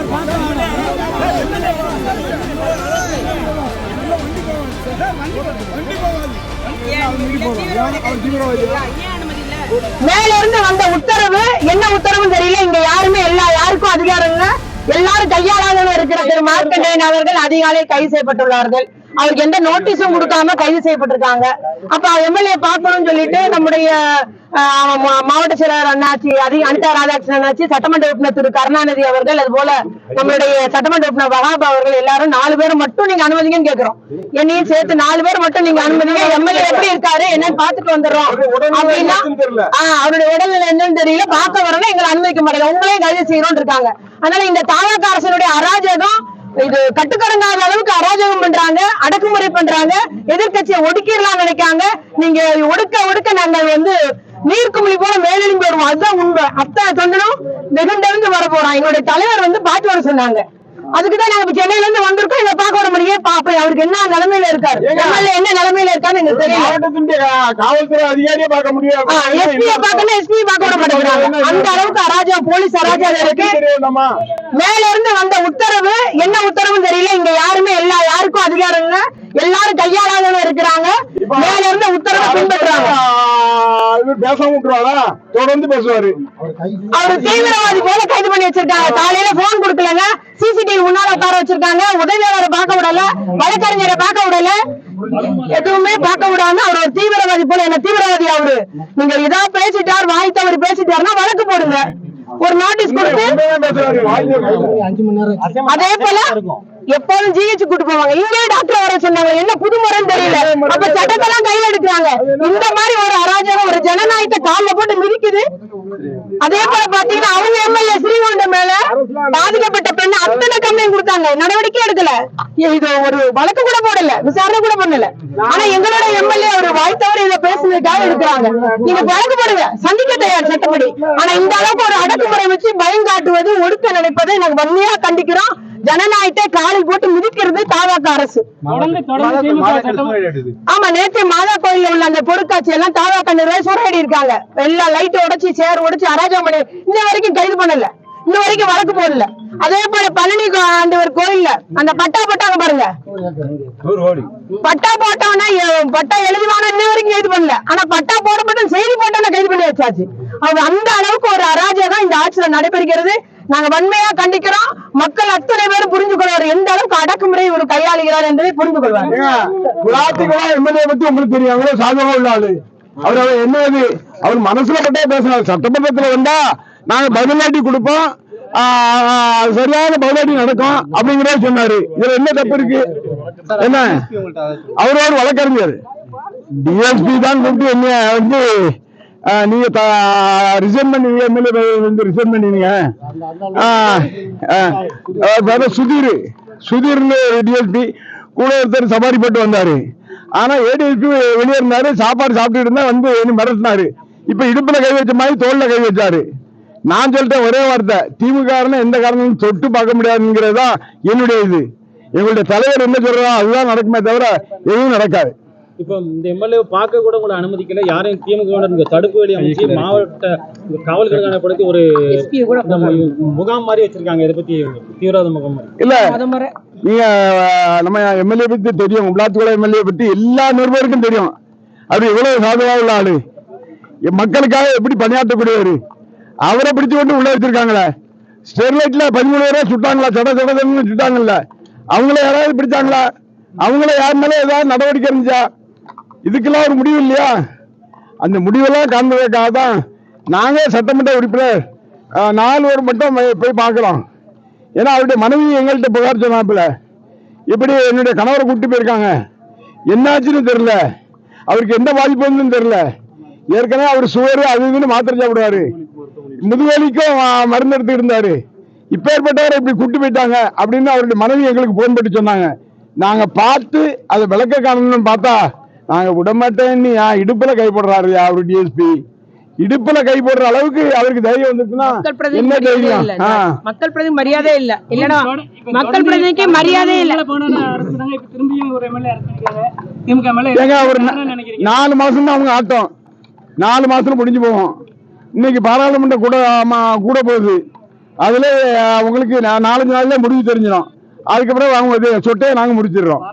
மேல இருந்து வந்த உத்தரவு என்ன உத்தரவும் தெரியல. இங்க யாருமே யாருக்கும் அதிகாரம் இல்ல. எல்லாரும் கையாளாக இருக்கிற திரு மார்க்கண்டேயன் அவர்கள் அதிகாலை கைது செய்யப்பட்டுள்ளார்கள். அவருக்கு எந்த நோட்டீஸும் கொடுக்காம கைது செய்யப்பட்டிருக்காங்க. அப்ப எம்எல்ஏ பார்க்கணும்னு சொல்லிட்டு நம்முடைய மாவட்ட செயலாளர் அண்ணாச்சி அனிதா ராதாகிருஷ்ணன் அண்ணாச்சி, சட்டமன்ற உறுப்பினர் திரு கருணாநிதி அவர்கள், அது போல நம்மளுடைய சட்டமன்ற உறுப்பினர் வகாப் அவர்கள் எல்லாரும் 4 பேர் மட்டும் நீங்க அனுமதிங்கன்னு கேட்கிறோம். என்னையும் சேர்த்து 4 பேர் மட்டும் நீங்க அனுமதிங்க. எம்எல்ஏ எப்படி இருக்காரு என்னன்னு பாத்துட்டு வந்துடுறோம் அப்படின்னா அவருடைய உடல்நிலை என்னன்னு தெரியல, பார்க்க வரணும், எங்களை அனுமதிக்க மாட்டேங்க, உங்களையும் கைது செய்யறோம்னு இருக்காங்க. அதனால இந்த தாவக அரசனுடைய அராஜகம் இது கட்டுக்கடங்காத அளவுக்கு அராஜகம் பண்றாங்க, அடக்குமுறை பண்றாங்க, எதிர்கட்சியை ஒடுக்கிடலாம் நினைக்காங்க. நீங்க ஒடுக்க நாங்க நீர்க்குமிழி போல மேலெழும்பி வருவோம். அதுதான் உண்மை. அத்தனை தொண்டனும் வெகுண்டெழுந்து வர போறான். எங்களுடைய தலைவர் பார்த்து வர சொன்னாங்க. அதுக்குதான் நாங்க சென்னையில இருந்து வந்திருக்கோம். இதை பார்க்க வர முடியும். அவருக்கு என்ன நிலைமையில இருக்காரு, என்ன நிலைமையில இருக்கான்னு எங்களுக்கு தெரியல. காவல்துறை அதிகாரியை பார்க்க முடியாது, எஸ்பியை பார்க்கணும், எஸ்பி பார்க்க விட மாட்டேங்கிறாங்க. அந்த அளவுக்கு அராஜகம், போலீஸ் அராஜகம் இருக்கு. மேல இருந்து வந்த உத்தரவு என்ன உத்தரவும் தெரியல. இங்க யாருமே யாருக்கும் அதிகாரம் இல்ல. எல்லாரும் கையாளாக இருக்கிறாங்க. மேல இருந்து உத்தரவை பின்பற்றுறாங்க. பேசாம விட்டுருவாரா? தொடர்ந்து பேசுவாரு. அவரு தீவிரவாதி போல கைது பண்ணி வச்சிருக்காங்க. காலையில போன் கொடுக்கலங்க, சிசிடிவி முன்னால உட்கார வச்சிருக்காங்க, உதவியாளரை பார்க்க விடல, வழக்கறிஞரை பார்க்க விடல, எதுவுமே பார்க்க விடாம அவர் ஒரு தீவிரவாதி போல. என்ன தீவிரவாதி அவரு? நீங்க இதா பேசிட்டார், வாய் தவறி பேசிட்டாருன்னா வழக்கு போடுங்க, ஒரு நோட்டீஸ் கொடுத்து. அதே போல எப்போதும் ஜிஹெச் கூட்டு போவாங்க. இங்கே டாக்டர் வர சொன்னாங்க. என்ன புது முறைன்னு தெரியல. அப்ப சட்டத்தெல்லாம் கையில எடுக்கிறாங்க. இந்த மாதிரி ஒரு அராஜகம், ஒரு ஜனநாயகத்தை கால போட்டு மிதிக்குது. அதே போல பாத்தீங்கன்னா அவங்க எம்எல்ஏ ஸ்ரீகண்டம் மேல பாதிக்கப்பட்ட பெண் அத்தனை கம்ப்ளைண்ட் கொடுத்தாங்க, நடவடிக்கை எடுக்கல. இது ஒரு வழக்கு கூட போடல, விசாரணை கூட பண்ணல. ஆனா எங்களோட எம்எல்ஏ ஒரு வாய் தவறு இதை பேசுனதுக்காக எடுக்கிறாங்க. நீங்க வழக்கு போடுங்க, சந்திக்க தயார் சட்டப்படி. ஆனா இந்த அளவுக்கு ஒரு அடக்குமுறை வச்சு பயம் காட்டுவது, ஒடுக்க நினைப்பதை நாங்க வன்மையா கண்டிக்கிறோம். ஜனநாயகத்தை காலில் போட்டு மிதிக்கிறது தாவக அரசு. ஆமா, நேற்று மாதா கோயில்ல உள்ள அந்த பொருட்காட்சி எல்லாம் தாவக நிர்வாகி சூறையாடி இருக்காங்க. எல்லாம் லைட் உடைச்சு, சேர் உடைச்சு அராஜகம் பண்ணி இன்ன வரைக்கும் கைது பண்ணல, இன்ன வரைக்கும் வழக்கு போடல. அதே போல பழனி ஆண்டவர் கோயில்ல அந்த பட்டா போட்டாங்க பாருங்க, பட்டா போட்டோம்னா பட்டா எழுதிவான இன்ன வரைக்கும் கைது பண்ணல. ஆனா பட்டா போடப்பட்ட செய்தி போட்டோம்னா கைது பண்ணி வச்சாச்சு. அவங்க அந்த அளவுக்கு ஒரு அராஜகம் இந்த ஆட்சியில நடைபெறுகிறது. நாங்க வன்மையா கண்டிக்கிறோம். மக்கள் அத்தனை பேரும் புரிஞ்சு கொள்வார் எந்த அளவுக்கு அடக்குமுறை ஒரு கையாளுகிறார் என்பதை புரிந்து கொள்வார். எம்எல்ஏ பத்தி உங்களுக்கு தெரியும், சாதகம் உள்ள ஆளு. அவர் என்னது அவர் மனசுல பட்டே பேசினார். சட்டமன்றத்தில் வந்தா நாங்க பதிலாட்டி கொடுப்போம், சரியான பதிலாட்டி நடக்கும் அப்படிங்கிறத சொன்னாரு. இதுல என்ன தப்பு இருக்கு? என்ன அவரோட வழக்கறிஞர் டிஎஸ்பி தான் கூப்பிட்டு என்ன நீங்க ரிசைன் பண்ணீங்க, எம்எல்ஏ ரிசைன் பண்ணீங்க. சுதீர்னு டிஎஸ்பி கூட ஒருத்தர் சவாரி போட்டு வந்தாரு. ஆனா ஏடிஎஸ்பி வெளியே இருந்தாரு, சாப்பாடு சாப்பிட்டு இருந்தா மிரட்டினாரு. இப்ப இடுப்புல கை வச்ச மாதிரி தோல்ல கை வச்சாரு. நான் சொல்லிட்டேன் ஒரே வார்த்தை, திமுக எந்த காரணமும் தொட்டு பார்க்க முடியாதுங்கிறதா என்னுடைய இது. எங்களுடைய தலைவர் என்ன சொல்றோம் அதுதான் நடக்குமே தவிர எதுவும் நடக்காது. இப்ப இந்த எம்எல்ஏ பார்க்க கூட உங்களை அனுமதிக்கல. யாரையும் திமுக தடுப்பு வேலி அமைச்சு மாவட்ட காவல்துறை படுத்தி ஒரு முகாம் மாதிரி வச்சிருக்காங்க. இதை பத்தி தீவிரவாத முகாம் இல்ல, நீங்க நம்ம எம்எல்ஏ பத்தி தெரியும், உள்ளாத்துக்குள்ள எம்எல்ஏ பத்தி எல்லா நிருபருக்கும் தெரியும். அவர் எவ்வளவு சாதகமாக உள்ள ஆளு, மக்களுக்காக எப்படி பணியாற்றக்கூடியவர். அவரை பிடிச்சு கொண்டு உள்ள வச்சிருக்காங்களே. ஸ்டெர்லைட்ல 13 பேரை சுட்டாங்களா, சடன்னு சுட்டாங்கல்ல, அவங்கள யாராவது பிடிச்சாங்களா? அவங்கள யார் மேல ஏதாவது நடவடிக்கை இருந்துச்சா? இதுக்கெல்லாம் ஒரு முடிவு இல்லையா? அந்த முடிவெல்லாம் காண்பதற்காக தான் நாங்க சட்டமன்ற உறுப்பினர் 4 பேர் மட்டும் போய் பார்க்கிறோம். ஏன்னா அவருடைய மனைவி எங்கள்கிட்ட புகார் சொன்னாப்புல, இப்படி என்னுடைய கணவரை கூப்பிட்டு போயிருக்காங்க, என்னாச்சுன்னு தெரியல, அவருக்கு எந்த பாதிப்பு வந்து தெரியல. ஏற்கனவே அவர் சுகரு அது இதுன்னு மாத்திரை சாப்பிடுவாரு, முதுவலிக்கும் மருந்து எடுத்துக்கிட்டு இருந்தாரு. இப்ப ஏற்பட்டவரை இப்படி கூட்டு போயிட்டாங்க அப்படின்னு அவருடைய மனைவி எங்களுக்கு போன் பண்ணி சொன்னாங்க. நாங்க பார்த்து அதை விளக்க காணணும்னு பார்த்தா நாங்க விடமாட்டேன்னு இடுப்புல கை போடுறாரு அவரு டிஎஸ்பி. இடுப்புல கை போடுற அளவுக்கு அவருக்கு தைரியம் வந்துச்சுன்னா என்ன தைரியம்? மக்கள் பிரதி மரியாதை இல்ல, இல்லன்னா மக்கள் பிரதிக்கு மரியாதை இல்ல. ஒரு 4 மாசம் தான் அவங்க ஆட்டம், 4 மாசத்துல முடிஞ்சு போவோம். இன்னைக்கு பாராளுமன்ற கூட போகுது. அதுல உங்களுக்கு 4-5 நாள்ல முடிவு தெரிஞ்சிடும். அதுக்கப்புறம் அவங்க சொட்டையை நாங்க முடிச்சிடுறோம்.